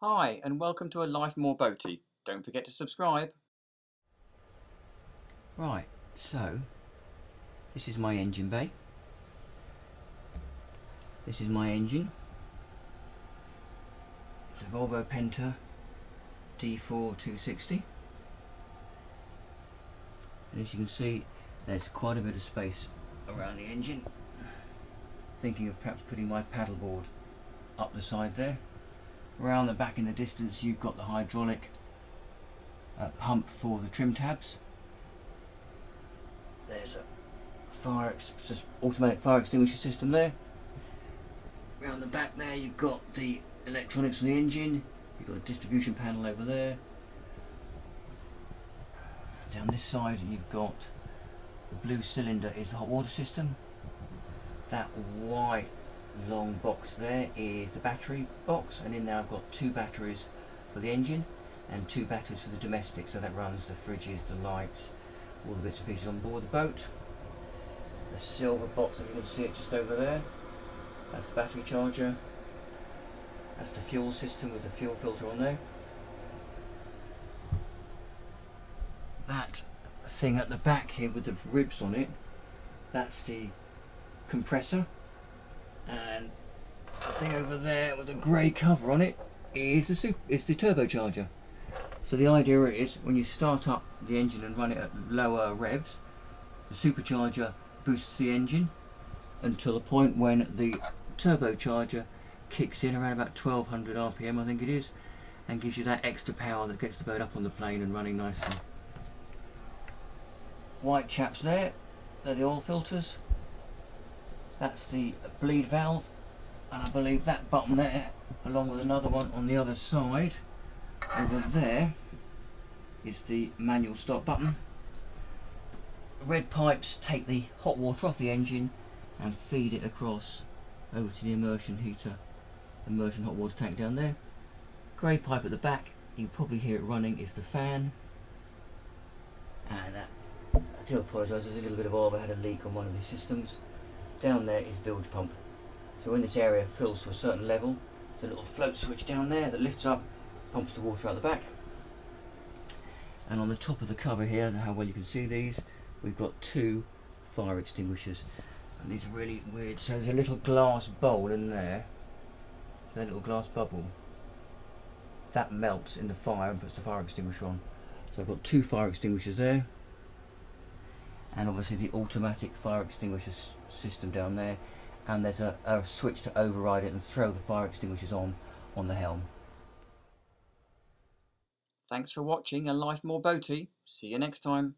Hi and welcome to A Life More Boaty. Don't forget to subscribe. Right, so this is my engine bay. This is my engine. It's a Volvo Penta D4 260. And as you can see, there's quite a bit of space around the engine. Thinking of perhaps putting my paddleboard up the side there. Around the back in the distance you've got the hydraulic pump for the trim tabs. There's a automatic fire extinguisher system there. Around the back there you've got the electronics for the engine. You've got a distribution panel over there. Down this side you've got the blue cylinder is the hot water system. That white long box there is the battery box, and in there I've got two batteries for the engine and two batteries for the domestic, so that runs the fridges, the lights, all the bits and pieces on board the boat. The silver box, that you can see it just over there, that's the battery charger. That's the fuel system with the fuel filter on there. That thing at the back here with the ribs on it, that's the compressor. And the thing over there with the grey cover on it is the turbocharger. So the idea is when you start up the engine and run it at lower revs, the supercharger boosts the engine until the point when the turbocharger kicks in around about 1200 RPM, I think it is, and gives you that extra power that gets the boat up on the plane and running nicely. White chaps there, they're the oil filters. That's the bleed valve, and I believe that button there, along with another one on the other side over there, is the manual stop button. Red pipes take the hot water off the engine and feed it across over to the immersion heater, immersion hot water tank down there. Grey pipe at the back, you can probably hear it running, is the fan. And I do apologise, there's a little bit of oil, I had a leak on one of these systems. Down there is Bilge Pump. So when this area fills to a certain level, there's a little float switch down there that lifts up, pumps the water out the back. And on the top of the cover here, I don't know how well you can see these, we've got two fire extinguishers. And these are really weird. So there's a little glass bowl in there. So that little glass bubble, that melts in the fire and puts the fire extinguisher on. So I've got two fire extinguishers there. And obviously the automatic fire extinguisher system down there, and there's a switch to override it and throw the fire extinguishers on the helm. Thanks for watching A Life More Boaty. See you next time.